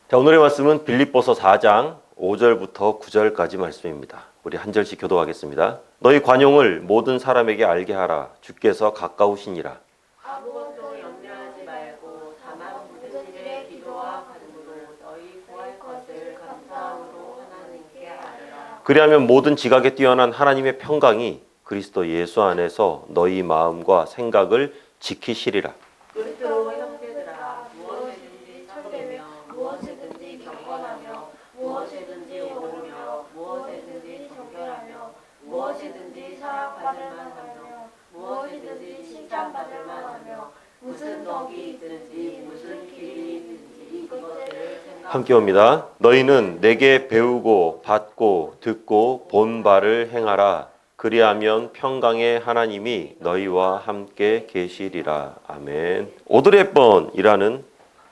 자, 오늘의 말씀은 빌립보서 4장 5절부터 9절까지 말씀입니다. 우리 한 절씩 교도하겠습니다. 너희 관용을 모든 사람에게 알게 하라. 주께서 가까우시니라. 아무것도 염려하지 말고 다만 모든 일에 기도와 간구로 너희 구할 것을 감사함으로 하나님께 아뢰라. 그리하면 모든 지각에 뛰어난 하나님의 평강이 그리스도 예수 안에서 너희 마음과 생각을 지키시리라. 그리스도 형제들아, 무엇이든지 참되며 무엇이든지 경건하며 무엇이든지 옳으며 무엇이든지 정결하며 무엇이든지 사랑받을 만하며 무엇이든지 칭찬받을 만하며 무슨 덕이 있든지 무슨 길이 있든지 이것들을 함께 옵니다. 너희는 내게 배우고 받고 듣고 본 바를 행하라. 그리하면 평강의 하나님이 너희와 함께 계시리라. 아멘. 오드리 헵번이라는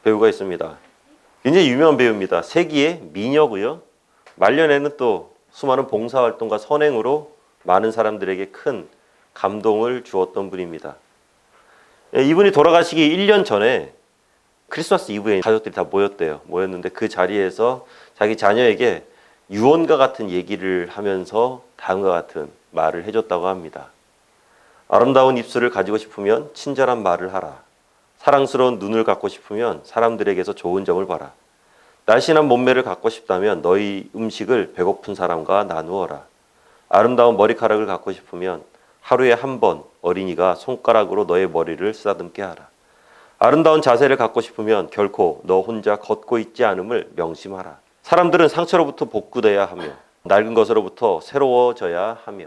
배우가 있습니다. 굉장히 유명한 배우입니다. 세기의 미녀고요. 말년에는 또 수많은 봉사활동과 선행으로 많은 사람들에게 큰 감동을 주었던 분입니다. 이분이 돌아가시기 1년 전에 크리스마스 이브에 가족들이 다 모였는데 그 자리에서 자기 자녀에게 유언과 같은 얘기를 하면서 다음과 같은 말을 해줬다고 합니다. 아름다운 입술을 가지고 싶으면 친절한 말을 하라. 사랑스러운 눈을 갖고 싶으면 사람들에게서 좋은 점을 봐라. 날씬한 몸매를 갖고 싶다면 너희 음식을 배고픈 사람과 나누어라. 아름다운 머리카락을 갖고 싶으면 하루에 한 번 어린이가 손가락으로 너의 머리를 쓰다듬게 하라. 아름다운 자세를 갖고 싶으면 결코 너 혼자 걷고 있지 않음을 명심하라. 사람들은 상처로부터 복구돼야 하며 낡은 것으로부터 새로워져야 하며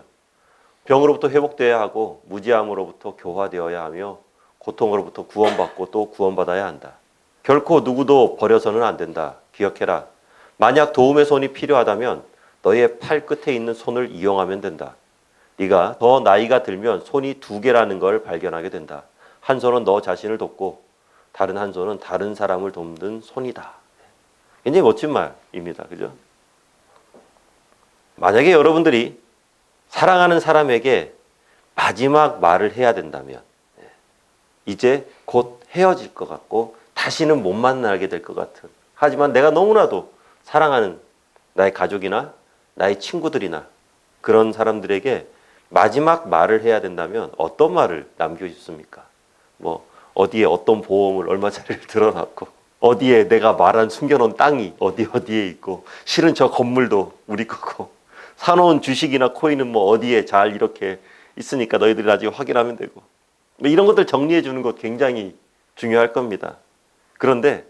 병으로부터 회복되어야 하고 무지함으로부터 교화되어야 하며 고통으로부터 구원받고 또 구원받아야 한다. 결코 누구도 버려서는 안 된다. 기억해라. 만약 도움의 손이 필요하다면 너의 팔 끝에 있는 손을 이용하면 된다. 네가 더 나이가 들면 손이 두 개라는 걸 발견하게 된다. 한 손은 너 자신을 돕고 다른 한 손은 다른 사람을 돕는 손이다. 굉장히 멋진 말입니다. 그죠? 만약에 여러분들이 사랑하는 사람에게 마지막 말을 해야 된다면 이제 곧 헤어질 것 같고 다시는 못 만나게 될 것 같은, 하지만 내가 너무나도 사랑하는 나의 가족이나 나의 친구들이나 그런 사람들에게 마지막 말을 해야 된다면 어떤 말을 남기고 싶습니까? 어디에 어떤 보험을 얼마짜리를 들어놨고 어디에 내가 말한 숨겨놓은 땅이 어디에 있고 실은 저 건물도 우리 거고 사놓은 주식이나 코인은 어디에 잘 이렇게 있으니까 너희들이 나중에 확인하면 되고 이런 것들 정리해 주는 것 굉장히 중요할 겁니다. 그런데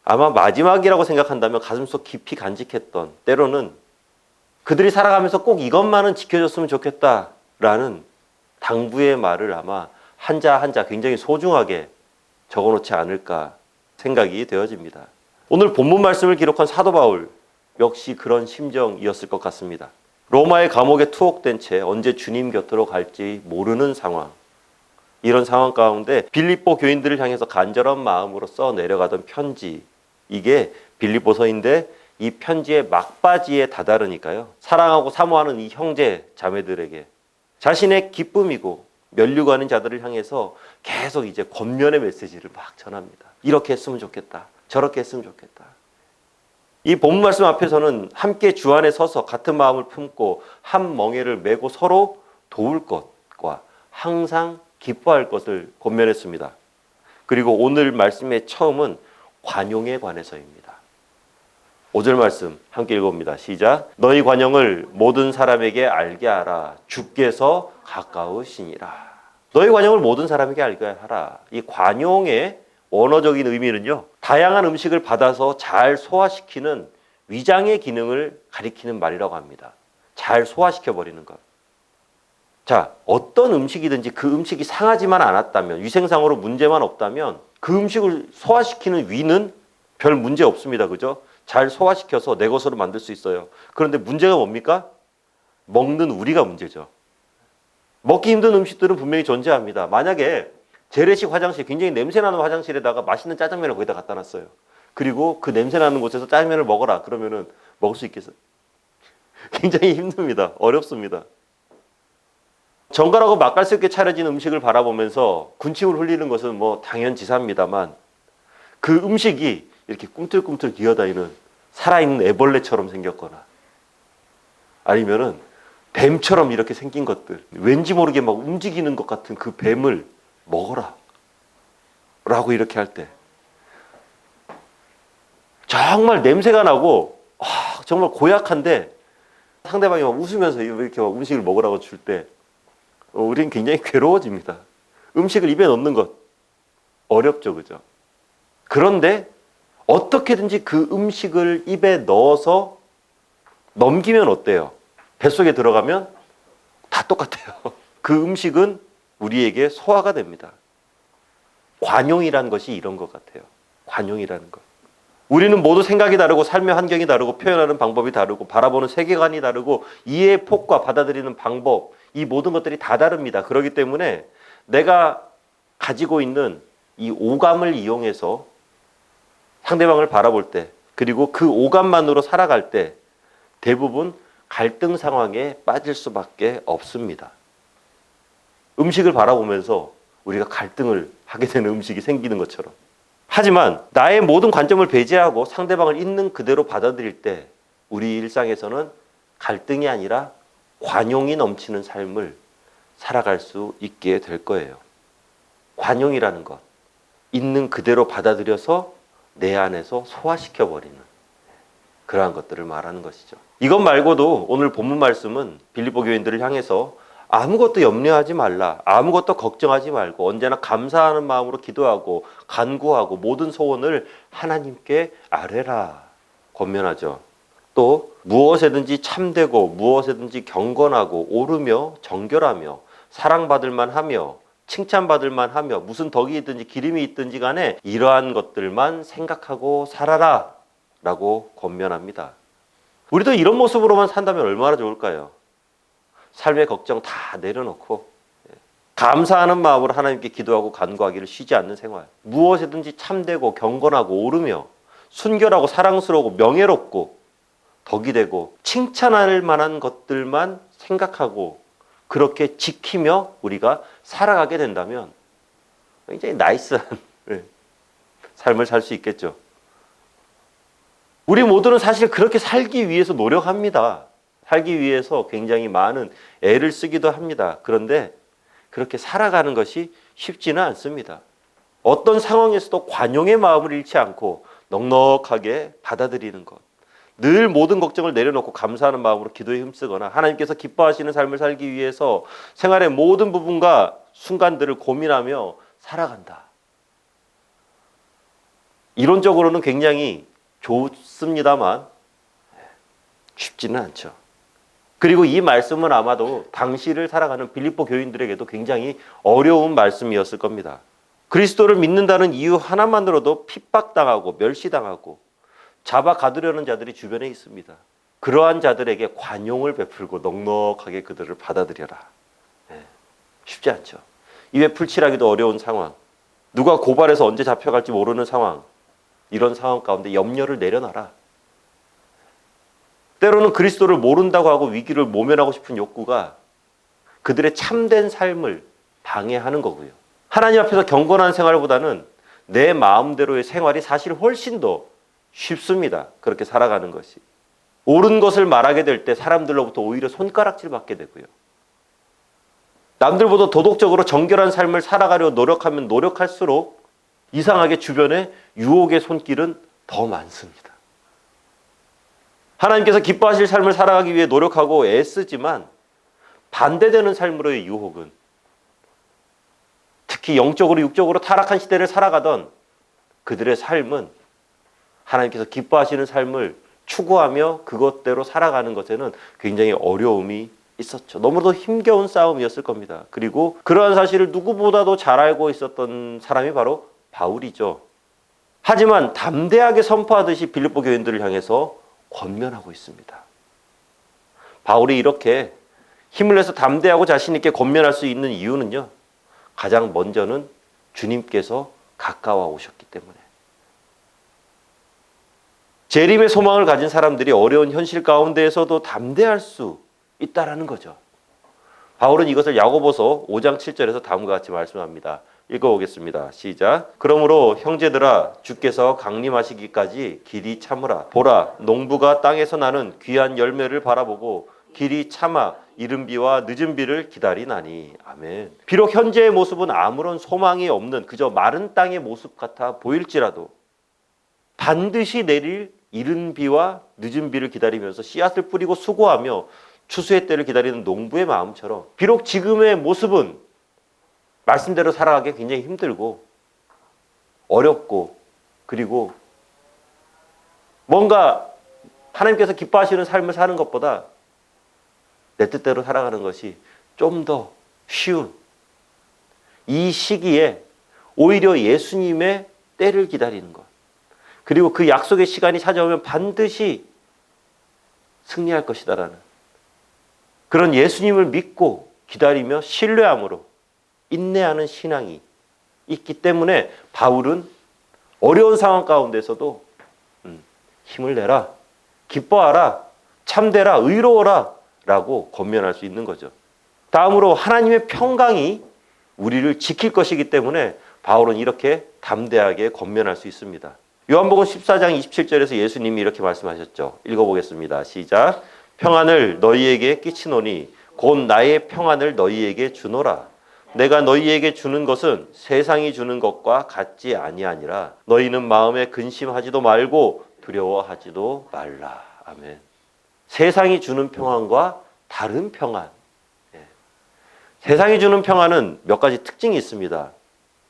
아마 마지막이라고 생각한다면 가슴속 깊이 간직했던, 때로는 그들이 살아가면서 꼭 이것만은 지켜줬으면 좋겠다라는 당부의 말을 아마 한자 한자 굉장히 소중하게 적어놓지 않을까 생각이 되어집니다. 오늘 본문 말씀을 기록한 사도 바울 역시 그런 심정이었을 것 같습니다. 로마의 감옥에 투옥된 채 언제 주님 곁으로 갈지 모르는 상황, 이런 상황 가운데 빌립보 교인들을 향해서 간절한 마음으로 써 내려가던 편지, 이게 빌립보서인데 이 편지의 막바지에 다다르니까요, 사랑하고 사모하는 이 형제 자매들에게 자신의 기쁨이고 면류관인 자들을 향해서 계속 이제 권면의 메시지를 막 전합니다. 이렇게 했으면 좋겠다. 저렇게 했으면 좋겠다. 이 본문 말씀 앞에서는 함께 주 안에 서서 같은 마음을 품고 한 멍에를 메고 서로 도울 것과 항상 기뻐할 것을 권면했습니다. 그리고 오늘 말씀의 처음은 관용에 관해서입니다. 5절 말씀 함께 읽어봅니다. 시작. 너희 관용을 모든 사람에게 알게 하라. 주께서 가까우시니라. 너희 관용을 모든 사람에게 알게 하라. 이 관용의 원어적인 의미는요, 다양한 음식을 받아서 잘 소화시키는 위장의 기능을 가리키는 말이라고 합니다. 잘 소화시켜버리는 것. 자, 어떤 음식이든지 그 음식이 상하지만 않았다면, 위생상으로 문제만 없다면 그 음식을 소화시키는 위는 별 문제 없습니다. 그죠? 잘 소화시켜서 내 것으로 만들 수 있어요. 그런데 문제가 뭡니까? 먹는 우리가 문제죠. 먹기 힘든 음식들은 분명히 존재합니다. 만약에 재래식 화장실, 굉장히 냄새나는 화장실에다가 맛있는 짜장면을 거기다 갖다 놨어요. 그리고 그 냄새나는 곳에서 짜장면을 먹어라. 그러면은 먹을 수 있겠어요? 굉장히 힘듭니다. 어렵습니다. 정갈하고 맛깔스럽게 차려진 음식을 바라보면서 군침을 흘리는 것은 당연지사입니다만, 그 음식이 이렇게 꿈틀꿈틀 기어다니는 살아있는 애벌레처럼 생겼거나 아니면은 뱀처럼 이렇게 생긴 것들, 왠지 모르게 막 움직이는 것 같은 그 뱀을 먹어라 라고 이렇게 할 때 정말 냄새가 나고 정말 고약한데 상대방이 막 웃으면서 이렇게 막 음식을 먹으라고 줄 때 우리는 굉장히 괴로워집니다. 음식을 입에 넣는 것 어렵죠, 그죠? 그런데 어떻게든지 그 음식을 입에 넣어서 넘기면 어때요? 뱃속에 들어가면 다 똑같아요. 그 음식은 우리에게 소화가 됩니다. 관용이라는 것이 이런 것 같아요. 관용이라는 것. 우리는 모두 생각이 다르고 삶의 환경이 다르고 표현하는 방법이 다르고 바라보는 세계관이 다르고 이해의 폭과 받아들이는 방법, 이 모든 것들이 다 다릅니다. 그렇기 때문에 내가 가지고 있는 이 오감을 이용해서 상대방을 바라볼 때, 그리고 그 오감만으로 살아갈 때 대부분 갈등 상황에 빠질 수밖에 없습니다. 음식을 바라보면서 우리가 갈등을 하게 되는 음식이 생기는 것처럼. 하지만 나의 모든 관점을 배제하고 상대방을 있는 그대로 받아들일 때 우리 일상에서는 갈등이 아니라 관용이 넘치는 삶을 살아갈 수 있게 될 거예요. 관용이라는 것, 있는 그대로 받아들여서 내 안에서 소화시켜버리는 그러한 것들을 말하는 것이죠. 이것 말고도 오늘 본문 말씀은 빌립보 교인들을 향해서 아무것도 염려하지 말라, 아무것도 걱정하지 말고 언제나 감사하는 마음으로 기도하고 간구하고 모든 소원을 하나님께 아뢰라 권면하죠. 또 무엇에든지 참되고 무엇에든지 경건하고 옳으며 정결하며 사랑받을 만하며 칭찬받을 만하며 무슨 덕이 있든지 기림이 있든지 간에 이러한 것들만 생각하고 살아라 라고 권면합니다. 우리도 이런 모습으로만 산다면 얼마나 좋을까요? 삶의 걱정 다 내려놓고 감사하는 마음으로 하나님께 기도하고 간구하기를 쉬지 않는 생활, 무엇이든지 참되고 경건하고 옳으며 순결하고 사랑스러우고 명예롭고 덕이 되고 칭찬할 만한 것들만 생각하고 그렇게 지키며 우리가 살아가게 된다면 굉장히 나이스한 삶을 살 수 있겠죠. 우리 모두는 사실 그렇게 살기 위해서 노력합니다. 살기 위해서 굉장히 많은 애를 쓰기도 합니다. 그런데 그렇게 살아가는 것이 쉽지는 않습니다. 어떤 상황에서도 관용의 마음을 잃지 않고 넉넉하게 받아들이는 것, 늘 모든 걱정을 내려놓고 감사하는 마음으로 기도에 힘쓰거나 하나님께서 기뻐하시는 삶을 살기 위해서 생활의 모든 부분과 순간들을 고민하며 살아간다. 이론적으로는 굉장히 좋습니다만 쉽지는 않죠. 그리고 이 말씀은 아마도 당시를 살아가는 빌립보 교인들에게도 굉장히 어려운 말씀이었을 겁니다. 그리스도를 믿는다는 이유 하나만으로도 핍박당하고 멸시당하고 잡아 가두려는 자들이 주변에 있습니다. 그러한 자들에게 관용을 베풀고 넉넉하게 그들을 받아들여라. 쉽지 않죠. 입에 풀칠하기도 어려운 상황, 누가 고발해서 언제 잡혀갈지 모르는 상황, 이런 상황 가운데 염려를 내려놔라. 때로는 그리스도를 모른다고 하고 위기를 모면하고 싶은 욕구가 그들의 참된 삶을 방해하는 거고요. 하나님 앞에서 경건한 생활보다는 내 마음대로의 생활이 사실 훨씬 더 쉽습니다. 그렇게 살아가는 것이. 옳은 것을 말하게 될 때 사람들로부터 오히려 손가락질 받게 되고요. 남들보다 도덕적으로 정결한 삶을 살아가려 노력하면 노력할수록 이상하게 주변에 유혹의 손길은 더 많습니다. 하나님께서 기뻐하실 삶을 살아가기 위해 노력하고 애쓰지만 반대되는 삶으로의 유혹은, 특히 영적으로 육적으로 타락한 시대를 살아가던 그들의 삶은 하나님께서 기뻐하시는 삶을 추구하며 그것대로 살아가는 것에는 굉장히 어려움이 있었죠. 너무도 힘겨운 싸움이었을 겁니다. 그리고 그러한 사실을 누구보다도 잘 알고 있었던 사람이 바로 바울이죠. 하지만 담대하게 선포하듯이 빌립보 교인들을 향해서 권면하고 있습니다. 바울이 이렇게 힘을 내서 담대하고 자신 있게 권면할 수 있는 이유는요, 가장 먼저는 주님께서 가까워 오셨기 때문에. 재림의 소망을 가진 사람들이 어려운 현실 가운데에서도 담대할 수 있다라는 거죠. 바울은 이것을 야고보서 5장 7절에서 다음과 같이 말씀합니다. 읽어보겠습니다. 시작. 그러므로 형제들아 주께서 강림하시기까지 길이 참으라. 보라 농부가 땅에서 나는 귀한 열매를 바라보고 길이 참아 이른 비와 늦은 비를 기다리나니. 아멘. 비록 현재의 모습은 아무런 소망이 없는 그저 마른 땅의 모습 같아 보일지라도 반드시 내릴 이른 비와 늦은 비를 기다리면서 씨앗을 뿌리고 수고하며 추수의 때를 기다리는 농부의 마음처럼 비록 지금의 모습은 말씀대로 살아가기 굉장히 힘들고 어렵고 그리고 뭔가 하나님께서 기뻐하시는 삶을 사는 것보다 내 뜻대로 살아가는 것이 좀 더 쉬운 이 시기에 오히려 예수님의 때를 기다리는 것 그리고 그 약속의 시간이 찾아오면 반드시 승리할 것이다라는 그런 예수님을 믿고 기다리며 신뢰함으로 인내하는 신앙이 있기 때문에 바울은 어려운 상황 가운데서도 힘을 내라, 기뻐하라, 참되라, 의로워라 라고 권면할 수 있는 거죠. 다음으로 하나님의 평강이 우리를 지킬 것이기 때문에 바울은 이렇게 담대하게 권면할 수 있습니다. 요한복음 14장 27절에서 예수님이 이렇게 말씀하셨죠. 읽어보겠습니다. 시작. 평안을 너희에게 끼치노니 곧 나의 평안을 너희에게 주노라. 내가 너희에게 주는 것은 세상이 주는 것과 같지 아니하니라. 너희는 마음에 근심하지도 말고 두려워하지도 말라. 아멘. 세상이 주는 평안과 다른 평안. 세상이 주는 평안은 몇 가지 특징이 있습니다.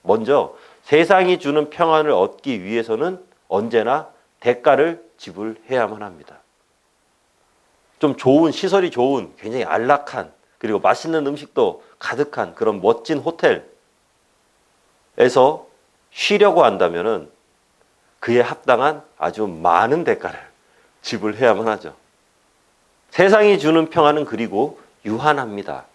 먼저 세상이 주는 평안을 얻기 위해서는 언제나 대가를 지불해야만 합니다. 좀 좋은 시설이 좋은 굉장히 안락한 그리고 맛있는 음식도 가득한 그런 멋진 호텔에서 쉬려고 한다면은 그에 합당한 아주 많은 대가를 지불해야만 하죠. 세상이 주는 평안은 그리고 유한합니다.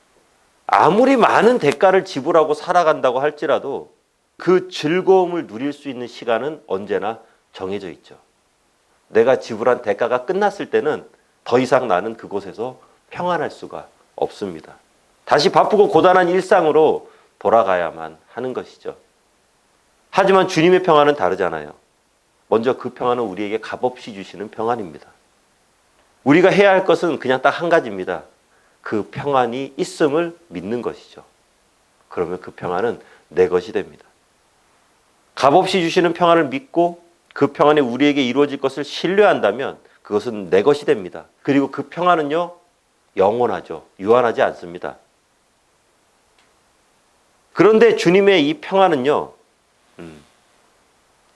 아무리 많은 대가를 지불하고 살아간다고 할지라도 그 즐거움을 누릴 수 있는 시간은 언제나 정해져 있죠. 내가 지불한 대가가 끝났을 때는 더 이상 나는 그곳에서 평안할 수가 없습니다. 다시 바쁘고 고단한 일상으로 돌아가야만 하는 것이죠. 하지만 주님의 평안은 다르잖아요. 먼저 그 평안은 우리에게 값없이 주시는 평안입니다. 우리가 해야 할 것은 그냥 딱 한 가지입니다. 그 평안이 있음을 믿는 것이죠. 그러면 그 평안은 내 것이 됩니다. 값없이 주시는 평안을 믿고 그 평안이 우리에게 이루어질 것을 신뢰한다면 그것은 내 것이 됩니다. 그리고 그 평안은요, 영원하죠. 유한하지 않습니다. 그런데 주님의 이 평안은요,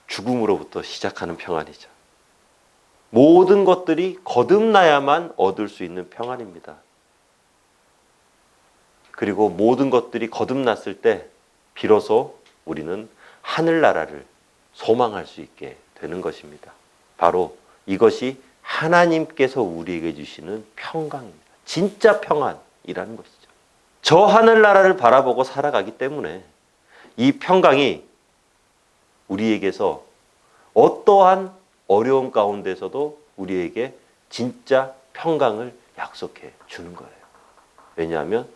죽음으로부터 시작하는 평안이죠. 모든 것들이 거듭나야만 얻을 수 있는 평안입니다. 그리고 모든 것들이 거듭났을 때 비로소 우리는 하늘나라를 소망할 수 있게 되는 것입니다. 바로 이것이 하나님께서 우리에게 주시는 평강입니다. 진짜 평안이라는 것이죠. 저 하늘나라를 바라보고 살아가기 때문에 이 평강이 우리에게서 어떠한 어려움 가운데서도 우리에게 진짜 평강을 약속해 주는 거예요. 왜냐하면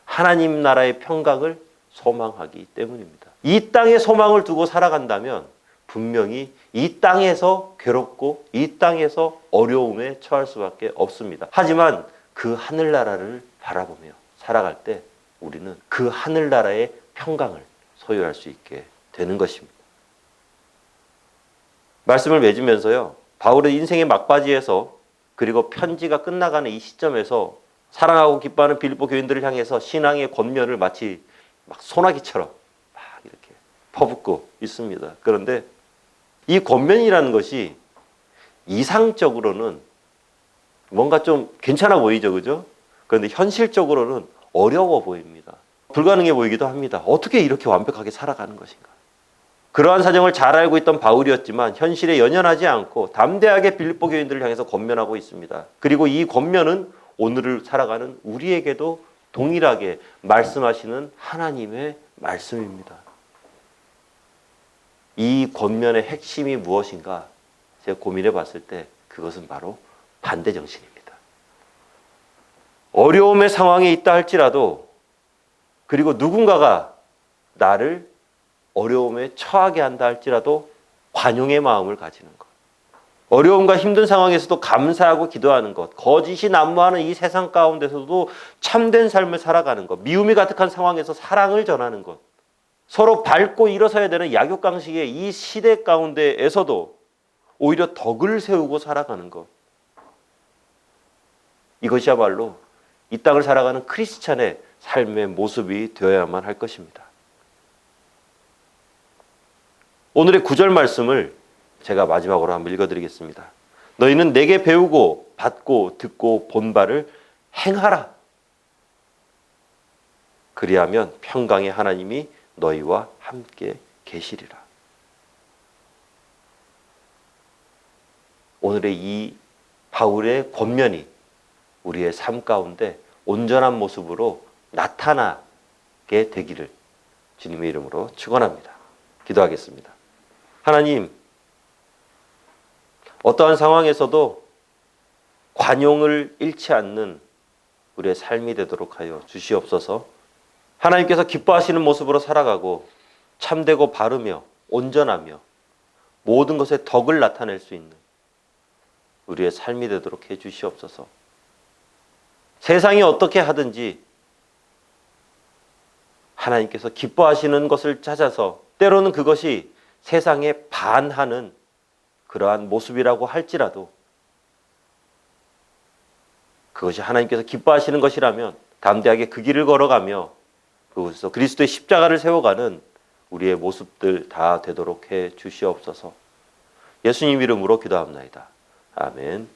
하나님 나라의 평강을 소망하기 때문입니다. 이 땅에 소망을 두고 살아간다면 분명히 이 땅에서 괴롭고 이 땅에서 어려움에 처할 수밖에 없습니다. 하지만 그 하늘나라를 바라보며 살아갈 때 우리는 그 하늘나라의 평강을 소유할 수 있게 되는 것입니다. 말씀을 맺으면서요, 바울의 인생의 막바지에서 그리고 편지가 끝나가는 이 시점에서 사랑하고 기뻐하는 빌립보 교인들을 향해서 신앙의 권면을 마치 막 소나기처럼 막 이렇게 퍼붓고 있습니다. 그런데 이 권면이라는 것이 이상적으로는 뭔가 좀 괜찮아 보이죠, 그죠? 그런데 현실적으로는 어려워 보입니다. 불가능해 보이기도 합니다. 어떻게 이렇게 완벽하게 살아가는 것인가? 그러한 사정을 잘 알고 있던 바울이었지만 현실에 연연하지 않고 담대하게 빌립보 교인들을 향해서 권면하고 있습니다. 그리고 이 권면은 오늘을 살아가는 우리에게도 동일하게 말씀하시는 하나님의 말씀입니다. 이 권면의 핵심이 무엇인가 제가 고민해 봤을 때 그것은 바로 반대 정신입니다. 어려움의 상황에 있다 할지라도 그리고 누군가가 나를 어려움에 처하게 한다 할지라도 관용의 마음을 가지는 것. 어려움과 힘든 상황에서도 감사하고 기도하는 것. 거짓이 난무하는 이 세상 가운데서도 참된 삶을 살아가는 것. 미움이 가득한 상황에서 사랑을 전하는 것. 서로 밟고 일어서야 되는 약육강식의 이 시대 가운데에서도 오히려 덕을 세우고 살아가는 것. 이것이야말로 이 땅을 살아가는 크리스찬의 삶의 모습이 되어야만 할 것입니다. 오늘의 9절 말씀을 제가 마지막으로 한번 읽어드리겠습니다. 너희는 내게 배우고 받고 듣고 본 바를 행하라. 그리하면 평강의 하나님이 너희와 함께 계시리라. 오늘의 이 바울의 권면이 우리의 삶 가운데 온전한 모습으로 나타나게 되기를 주님의 이름으로 축원합니다. 기도하겠습니다. 하나님, 어떠한 상황에서도 관용을 잃지 않는 우리의 삶이 되도록 하여 주시옵소서. 하나님께서 기뻐하시는 모습으로 살아가고 참되고 바르며 온전하며 모든 것에 덕을 나타낼 수 있는 우리의 삶이 되도록 해 주시옵소서. 세상이 어떻게 하든지 하나님께서 기뻐하시는 것을 찾아서 때로는 그것이 세상에 반하는 그러한 모습이라고 할지라도 그것이 하나님께서 기뻐하시는 것이라면 담대하게 그 길을 걸어가며 그곳에서 그리스도의 십자가를 세워가는 우리의 모습들 다 되도록 해 주시옵소서. 예수님 이름으로 기도합나이다. 아멘.